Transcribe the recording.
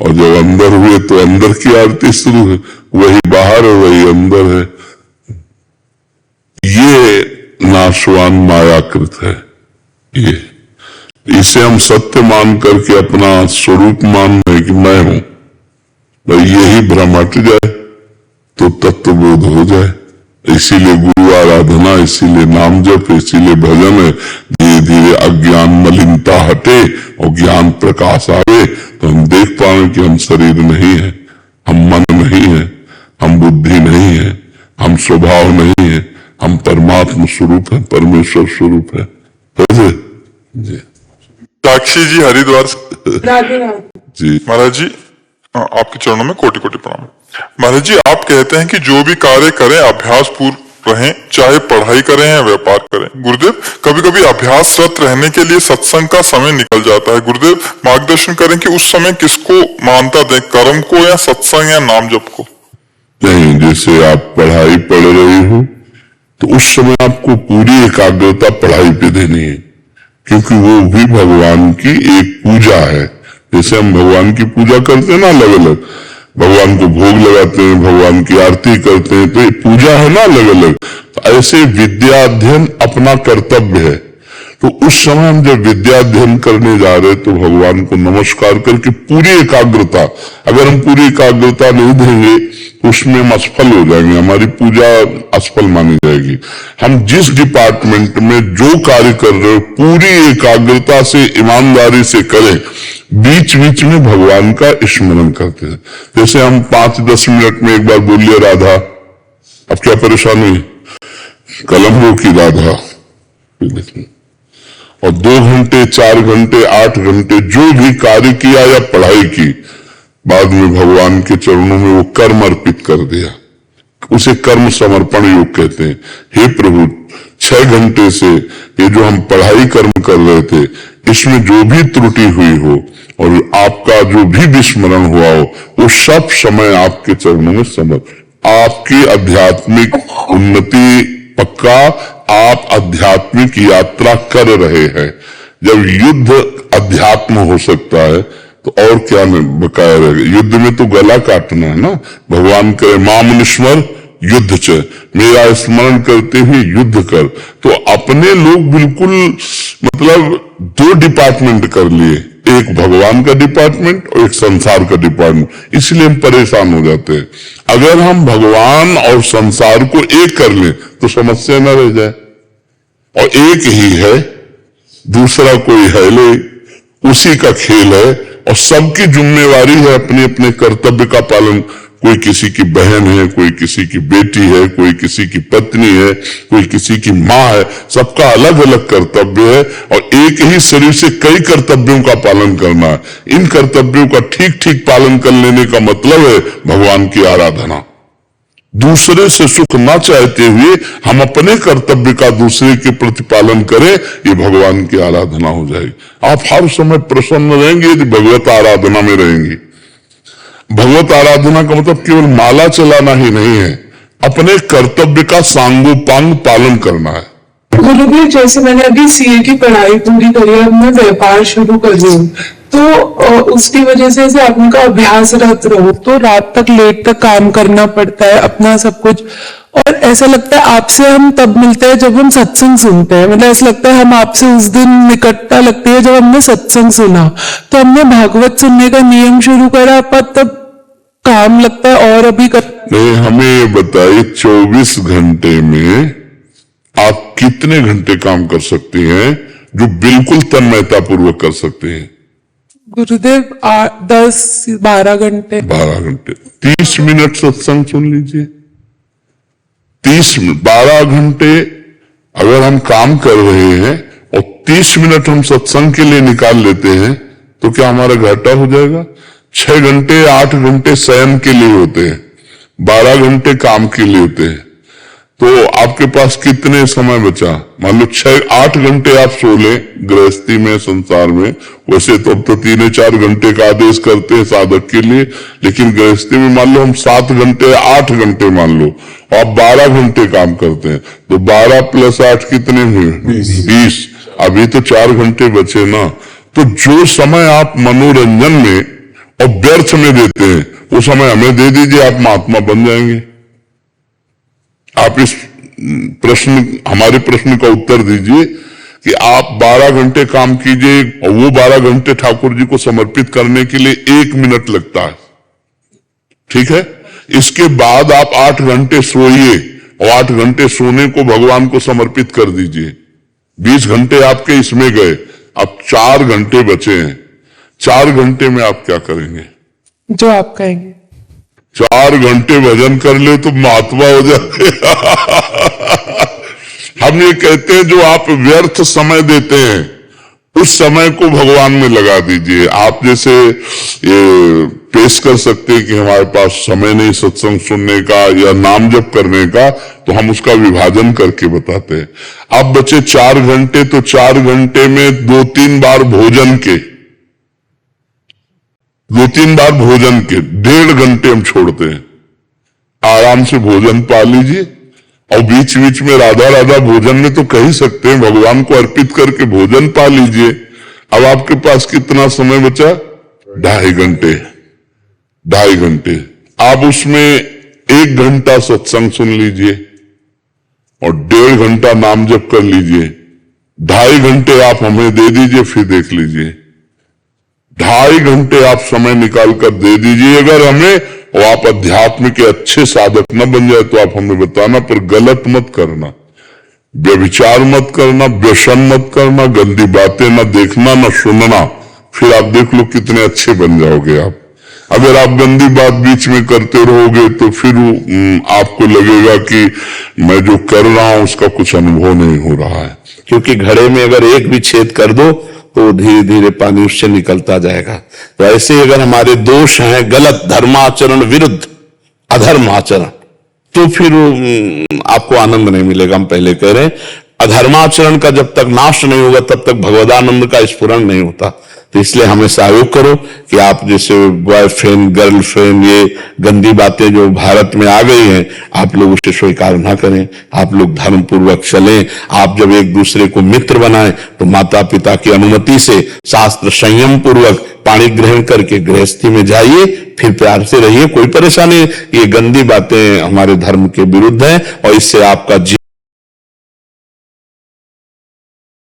और जब अंदर हुए तो अंदर की आरती शुरू है, वही बाहर है वही अंदर है। ये नाशवान मायाकृत है। ये इसे हम सत्य मान करके अपना स्वरूप मान रहे कि मैं हूं, भाई यही भ्रम हट जाए तो तत्वबोध हो जाए। इसीलिए गुरु आराधना, इसीलिए नाम जप, इसीलिए भजन है। धीरे धीरे अज्ञान मलिनता हटे और ज्ञान प्रकाश आवे तो हम देख पाए कि हम शरीर नहीं है, हम मन नहीं है, हम बुद्धि नहीं है, हम स्वभाव नहीं है, हम परमात्मा स्वरूप है, परमेश्वर स्वरूप है। जी साक्षी जी हरिद्वार जी महाराज जी, आपके चरणों में कोटि कोटि प्रणाम। महाराज जी, आप कहते हैं कि जो भी कार्य करें अभ्यास पूर्ण रहें, चाहे पढ़ाई करें या व्यापार करें। गुरुदेव, कभी कभी अभ्यासरत रहने के लिए सत्संग का समय निकल जाता है। गुरुदेव मार्गदर्शन करें कि उस समय किसको मानता दें, कर्म को या सत्संग या नाम जप को? नहीं, जैसे आप पढ़ाई पढ़ रहे हो तो उस समय आपको पूरी एकाग्रता पढ़ाई पे देनी है, क्योंकि वो भी भगवान की एक पूजा है। जैसे हम भगवान की पूजा करते हैं ना, अलग अलग भगवान को भोग लगाते हैं, भगवान की आरती करते हैं, तो ये पूजा है ना अलग अलग। तो ऐसे विद्या अध्ययन अपना कर्तव्य है। तो उस समय हम जब विद्या अध्ययन करने जा रहे तो भगवान को नमस्कार करके पूरी एकाग्रता, अगर हम पूरी एकाग्रता नहीं देंगे तो उसमें हम असफल हो जाएंगे, हमारी पूजा असफल मानी जाएगी। हम जिस डिपार्टमेंट में जो कार्य कर रहे हो पूरी एकाग्रता से, ईमानदारी से करें। बीच बीच में भगवान का स्मरण करते हैं। जैसे हम 5-10 मिनट में एक बार बोलिए राधा, अब क्या परेशानी, कलम रोकी राधा, और 2 घंटे 4 घंटे 8 घंटे जो भी कार्य किया या पढ़ाई की, बाद में भगवान के चरणों में वो कर्म अर्पित कर दिया, उसे कर्म समर्पण योग कहते हैं। हे प्रभु, 6 घंटे से ये जो हम पढ़ाई कर्म कर रहे थे, इसमें जो भी त्रुटि हुई हो और आपका जो भी विस्मरण हुआ हो, वो सब समय आपके चरणों में समर्पित। आपकी आध्यात्मिक उन्नति पक्का, आप आध्यात्मिक यात्रा कर रहे हैं। जब युद्ध अध्यात्म हो सकता है तो और क्या बकाया रहेगा। युद्ध में तो गला काटना है ना। भगवान करे माम स्मर युद्ध च, मेरा स्मरण करते हुए युद्ध कर। तो अपने लोग बिल्कुल मतलब 2 डिपार्टमेंट कर लिए, एक भगवान का डिपार्टमेंट और एक संसार का डिपार्टमेंट। इसलिए हम परेशान हो जाते हैं। अगर हम भगवान और संसार को एक कर लें तो समस्या न रह जाए। और एक ही है, दूसरा कोई है नहीं, उसी का खेल है और सबकी जिम्मेवारी है अपने अपने कर्तव्य का पालन। कोई किसी की बहन है, कोई किसी की बेटी है, कोई किसी की पत्नी है, कोई किसी की माँ है। सबका अलग अलग कर्तव्य है और एक ही शरीर से कई कर्तव्यों का पालन करना है। इन कर्तव्यों का ठीक ठीक पालन कर लेने का मतलब है भगवान की आराधना। दूसरे से सुख ना चाहते हुए हम अपने कर्तव्य का दूसरे के प्रतिपालन करें, ये भगवान की आराधना हो जाएगी। आप हर समय प्रसन्न रहेंगे यदि भगवत आराधना में रहेंगे। भगवत आराधना का मतलब केवल माला चलाना ही नहीं है, अपने कर्तव्य का सांगोपांग पालन करना है। गुरुदेव, जैसे मैंने अभी सीए की पढ़ाई पूरी करी है, मैं व्यापार शुरू कर रही हूँ, तो उसकी वजह से आपने का अभ्यासरत रहो तो रात तक लेट तक काम करना पड़ता है अपना सब कुछ। और ऐसा लगता है आपसे हम तब मिलते हैं जब हम सत्संग सुनते हैं। मतलब ऐसा लगता है हम आपसे उस दिन निकटता लगती है जब हमने सत्संग सुना। तो हमने भागवत सुनने का नियम शुरू करा, पर तब काम लगता है और अभी नहीं, हमें ये बताइए 24 घंटे में आप कितने घंटे काम कर सकते हैं जो बिल्कुल तन्मयता पूर्वक कर सकते हैं? गुरुदेव 10-12 घंटे। 12 घंटे 30 मिनट सत्संग सुन लीजिए। 30 मिनट 12 घंटे अगर हम काम कर रहे हैं और 30 मिनट हम सत्संग के लिए निकाल लेते हैं तो क्या हमारा घाटा हो जाएगा? 6 घंटे 8 घंटे शयन के लिए होते हैं, 12 घंटे काम के लिए होते हैं। तो आपके पास कितने समय बचा? मान लो 6-8 घंटे आप सो लें गृहस्थी में, संसार में। वैसे तो अब तो 3-4 घंटे का आदेश करते हैं साधक के लिए, लेकिन गृहस्थी में मान लो हम 7 घंटे 8 घंटे मान लो, आप 12 घंटे काम करते हैं, तो 12 + 8 कितने हुए? 20। अभी तो 4 घंटे बचे ना। तो जो समय आप मनोरंजन में और व्यर्थ में देते हैं, वो समय हमें दे दीजिए, आप महात्मा बन जाएंगे। आप इस हमारे प्रश्न का उत्तर दीजिए कि आप 12 घंटे काम कीजिए और वो 12 घंटे ठाकुर जी को समर्पित करने के लिए 1 मिनट लगता है, ठीक है। इसके बाद आप 8 घंटे सोइए और 8 घंटे सोने को भगवान को समर्पित कर दीजिए। 20 घंटे आपके इसमें गए, अब 4 घंटे बचे हैं। 4 घंटे में आप क्या करेंगे? जो आप कहेंगे। 4 घंटे भजन कर ले तो महात्मा हो जाए। हम ये कहते हैं जो आप व्यर्थ समय देते हैं उस समय को भगवान में लगा दीजिए। आप जैसे ये पेश कर सकते हैं कि हमारे पास समय नहीं सत्संग सुनने का या नाम जप करने का, तो हम उसका विभाजन करके बताते हैं। अब बचे 4 घंटे, तो 4 घंटे में 2-3 बार भोजन के 1.5 घंटे हम छोड़ते हैं। आराम से भोजन पा लीजिए और बीच बीच में राधा राधा भोजन में तो कह ही सकते हैं, भगवान को अर्पित करके भोजन पा लीजिए। अब आपके पास कितना समय बचा? 2.5 घंटे। 2.5 घंटे आप उसमें 1 घंटा सत्संग सुन लीजिए और 1.5 घंटा नाम जप कर लीजिए। 2.5 घंटे आप हमें दे दीजिए, फिर देख लीजिए। 2.5 घंटे आप समय निकाल कर दे दीजिए अगर हमें, और आप अध्यात्म के अच्छे साधक न बन जाए तो आप हमें बताना, पर गलत मत करना, व्यभिचार मत करना, व्यसन मत करना, गंदी बातें न देखना न सुनना। फिर आप देख लो कितने अच्छे बन जाओगे आप। अगर आप गंदी बात बीच में करते रहोगे तो फिर आपको लगेगा कि मैं जो कर रहा हूं उसका कुछ अनुभव नहीं हो रहा है। क्योंकि घड़े में अगर एक भी छेद कर दो तो धीरे धीरे पानी उससे निकलता जाएगा। तो ऐसे अगर हमारे दोष हैं गलत धर्माचरण विरुद्ध अधर्म आचरण, तो फिर आपको आनंद नहीं मिलेगा। हम पहले कह रहे हैं अधर्माचरण का जब तक नाश नहीं होगा तब तक भगवदानंद का स्फुरण नहीं होता। तो इसलिए हमें सहयोग करो कि आप जैसे बॉयफ्रेंड गर्लफ्रेंड ये गंदी बातें जो भारत में आ गई हैं, आप लोग उसे स्वीकार ना करें। आप लोग धर्म पूर्वक चलें। आप जब एक दूसरे को मित्र बनाएं तो माता पिता की अनुमति से शास्त्र संयम पूर्वक पाणी ग्रहण करके गृहस्थी में जाइए, फिर प्यार से रहिए। कोई परेशानी, ये गंदी बातें हमारे धर्म के विरुद्ध है और इससे आपका